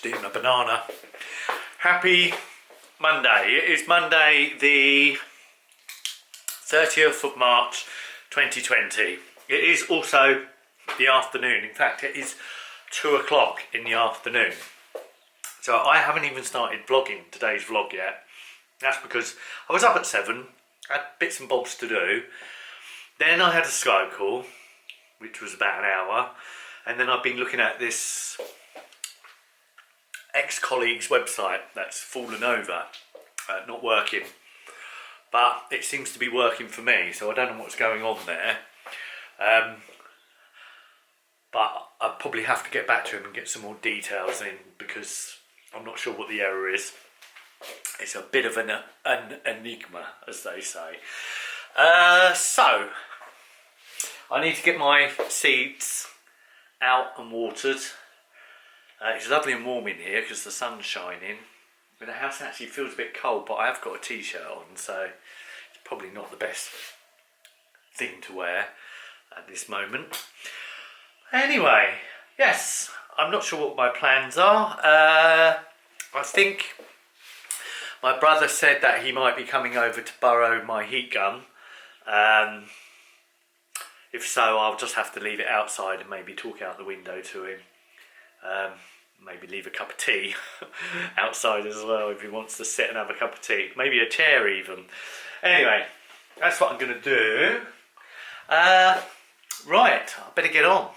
Just eating a banana. Happy Monday. It is Monday the 30th of March 2020. It is also the afternoon. In fact, it is 2 o'clock in the afternoon. So I haven't even started vlogging today's vlog yet. That's because I was up at 7, had bits and bobs to do. Then I had a Skype call, which was about an hour. And then I've been looking at this ex-colleague's website that's fallen over, not working. But it seems to be working for me, so I don't know what's going on there. But I'll probably have to get back to him and get some more details in, because I'm not sure what the error is. It's a bit of an enigma, as they say. So, I need to get my seeds out and watered. It's lovely and warm in here because the sun's shining. But the house actually feels a bit cold, but I have got a t-shirt on, so it's probably not the best thing to wear at this moment. Anyway, yes, I'm not sure what my plans are. I think my brother said that he might be coming over to borrow my heat gun. If so, I'll just have to leave it outside and maybe talk out the window to him. Maybe leave a cup of tea outside as well if he wants to sit and have a cup of tea. Maybe a chair even. Anyway, that's what I'm going to do. Right, I better get on.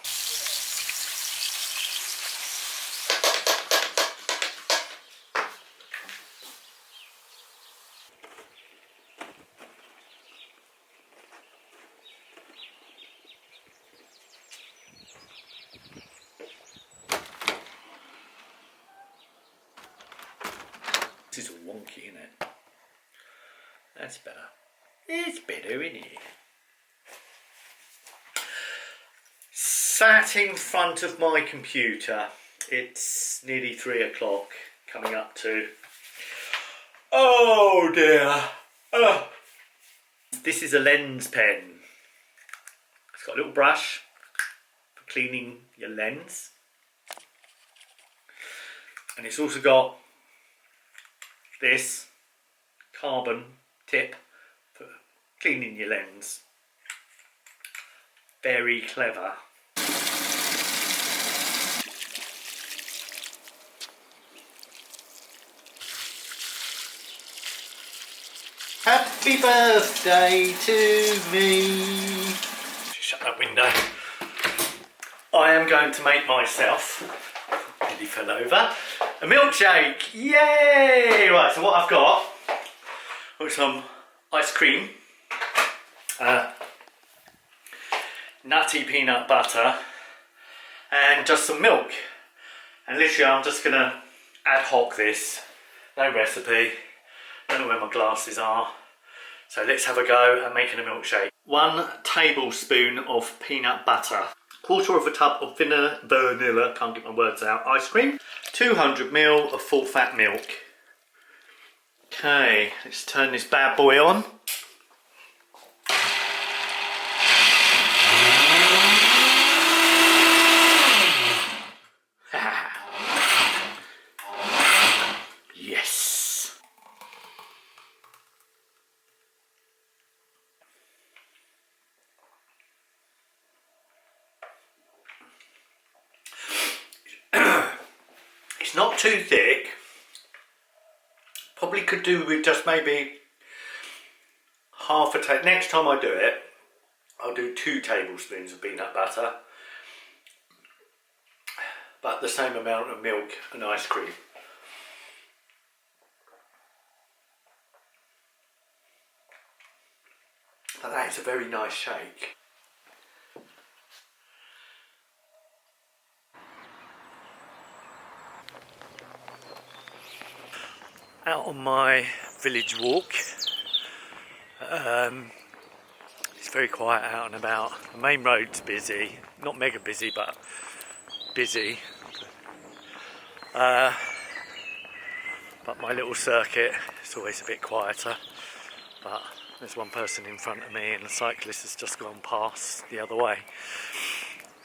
This is all wonky, isn't it? That's better. It's better, isn't it? Sat in front of my computer. It's nearly 3 o'clock, coming up to... Oh dear! Oh. This is a lens pen. It's got a little brush for cleaning your lens. And it's also got this carbon tip for cleaning your lens. Very clever. Happy birthday to me. Shut that window. I am going to make myself, nearly fell over, a milkshake. Yay! Right, so what I've got is some ice cream, nutty peanut butter, and just some milk. And literally I'm just gonna ad hoc this, no recipe, don't know where my glasses are. So let's have a go at making a milkshake. 1 tablespoon of peanut butter, 1/4 of a tub of vanilla, can't get my words out, ice cream, 200 ml of full fat milk. Okay, let's turn this bad boy on. Yes. It's not too thick. Probably could do with just maybe half a tablespoon. Next time I do it, I'll do 2 tablespoons of peanut butter, but the same amount of milk and ice cream. But that is a very nice shake. Out on my village walk. It's very quiet out and about. The main road's busy, not mega busy, but busy. But my little circuit is always a bit quieter. But there's one person in front of me and the cyclist has just gone past the other way.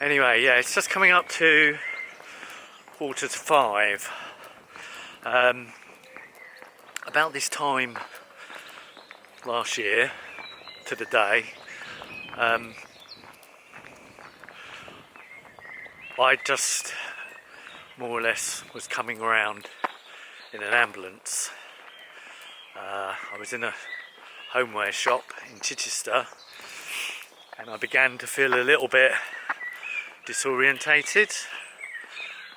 Anyway, yeah, it's just coming up to 4:45. About this time last year to the day, I just more or less was coming around in an ambulance. I was in a homeware shop in Chichester, and I began to feel a little bit disorientated.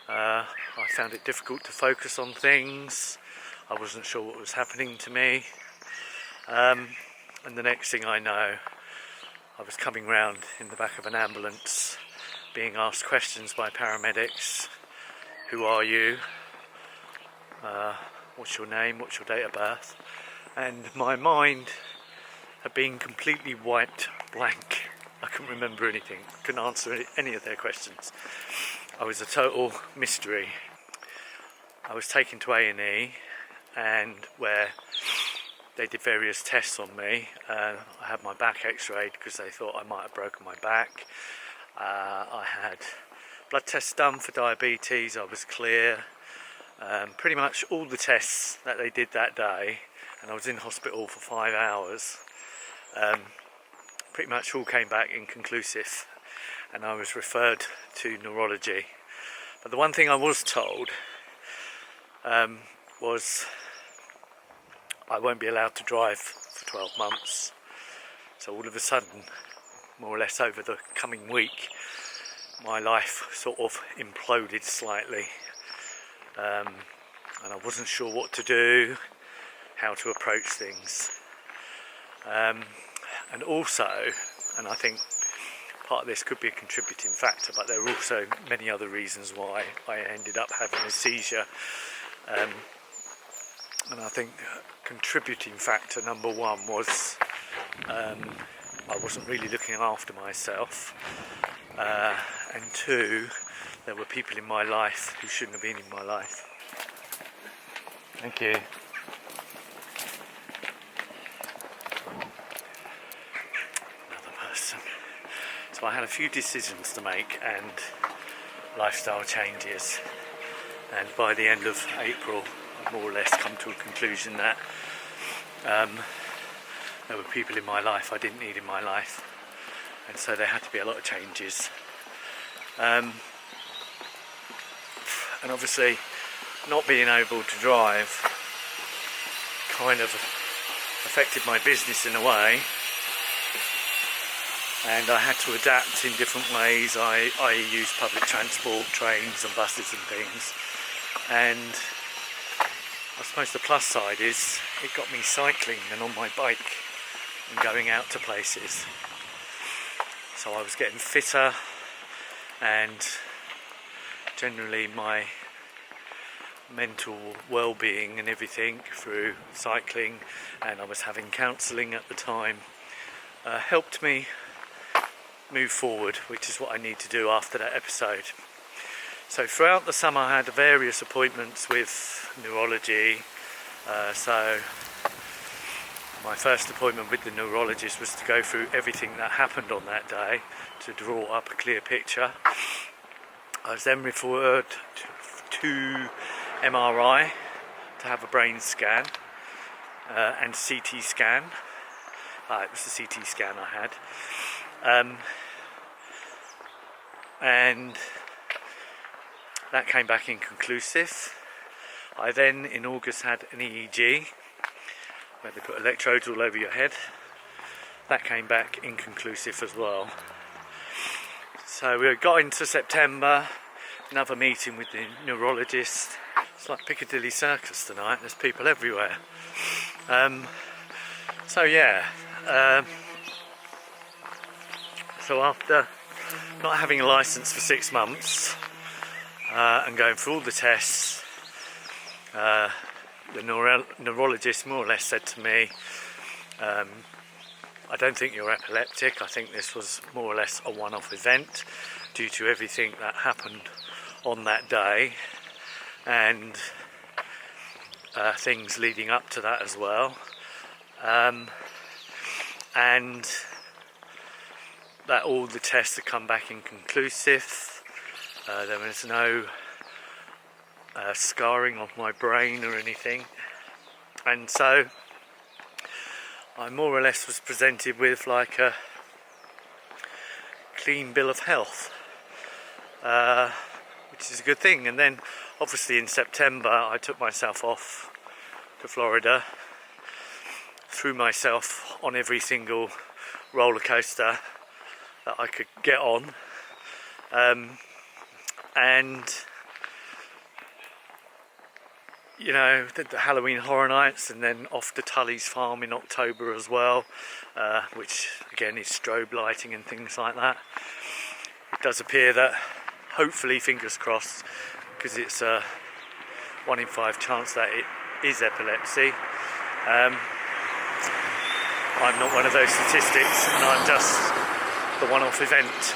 I found it difficult to focus on things. I wasn't sure what was happening to me. And the next thing I know, I was coming round in the back of an ambulance, being asked questions by paramedics. Who are you? What's your name? What's your date of birth? And my mind had been completely wiped blank. I couldn't remember anything, couldn't answer any of their questions. I was a total mystery. I was taken to A&E, and where they did various tests on me. I had my back x-rayed because they thought I might have broken my back. I had blood tests done for diabetes. I was clear. Pretty much all the tests that they did that day, and I was in hospital for 5 hours, pretty much all came back inconclusive, and I was referred to neurology. But the one thing I was told was I won't be allowed to drive for 12 months. So all of a sudden, more or less over the coming week, my life sort of imploded slightly, and I wasn't sure what to do, how to approach things, and also, and I think part of this could be a contributing factor, but there were also many other reasons why I ended up having a seizure, and I think contributing factor number one was I wasn't really looking after myself, and two, there were people in my life who shouldn't have been in my life. Thank you. Another person. So I had a few decisions to make and lifestyle changes, and by the end of April I more or less come to a conclusion that there were people in my life I didn't need in my life, and so there had to be a lot of changes. And obviously not being able to drive kind of affected my business in a way, and I had to adapt in different ways. I use public transport, trains and buses and things, and I suppose the plus side is it got me cycling and on my bike and going out to places. So I was getting fitter, and generally my mental well-being and everything through cycling, and I was having counselling at the time, helped me move forward, which is what I need to do after that episode. So throughout the summer I had various appointments with neurology. So my first appointment with the neurologist was to go through everything that happened on that day to draw up a clear picture. I was then referred to MRI to have a brain scan and CT scan. It was the CT scan I had. And that came back inconclusive. I then in August had an EEG where they put electrodes all over your head. That came back inconclusive as well. So we got into September, another meeting with the neurologist. It's like Piccadilly Circus tonight, there's people everywhere. So after not having a licence for 6 months and going through all the tests, the neurologist more or less said to me, I don't think you're epileptic. I think this was more or less a one-off event due to everything that happened on that day and things leading up to that as well, and that all the tests had come back inconclusive. There was no scarring of my brain or anything, and so I more or less was presented with like a clean bill of health, which is a good thing. And then obviously in September I took myself off to Florida, threw myself on every single roller coaster that I could get on, and you know, did the Halloween Horror Nights, and then off to Tully's Farm in October as well, which again is strobe lighting and things like that. It does appear that, hopefully, fingers crossed, because it's a 1 in 5 chance that it is epilepsy. I'm not one of those statistics, and I'm just the one-off event.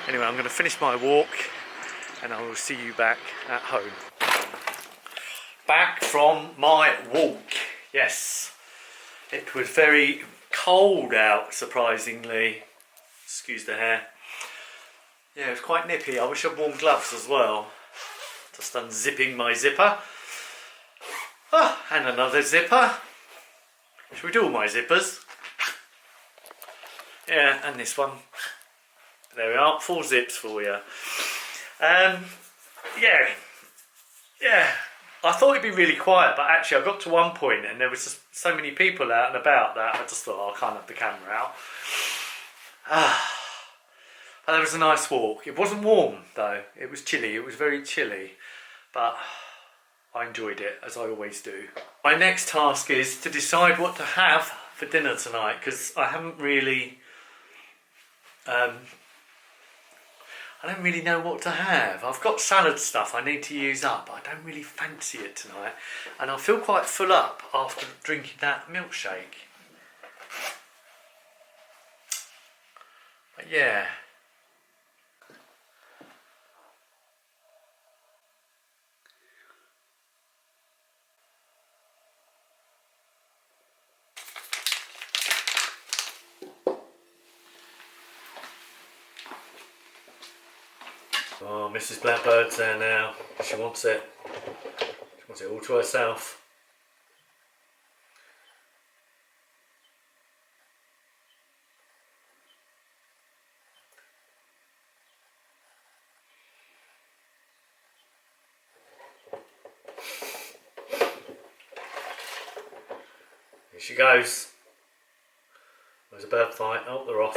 Anyway, I'm going to finish my walk and I will see you back at home. Back from my walk. Yes, it was very cold out, surprisingly. Excuse the hair. Yeah, it was quite nippy. I wish I'd worn gloves as well. Just unzipping my zipper. Ah, and another zipper. Should we do all my zippers? Yeah, and this one. There we are, 4 zips for you. Yeah. I thought it'd be really quiet, but actually I got to one point and there was just so many people out and about that I just thought, oh, I can't have the camera out. But it was a nice walk. It wasn't warm though. It was chilly. It was very chilly, but I enjoyed it, as I always do. My next task is to decide what to have for dinner tonight, because I haven't really I don't really know what to have. I've got salad stuff I need to use up, but I don't really fancy it tonight. And I feel quite full up after drinking that milkshake. But yeah. Oh, Mrs. Blackbird's there now. She wants it. She wants it all to herself. Here she goes. There's a bird fight. Oh, they're off.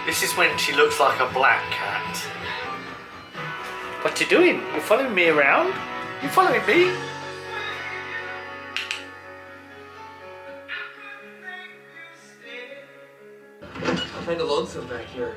This is when she looks like a black cat. What you doing? You following me around? You following me? Kind of lonesome back here.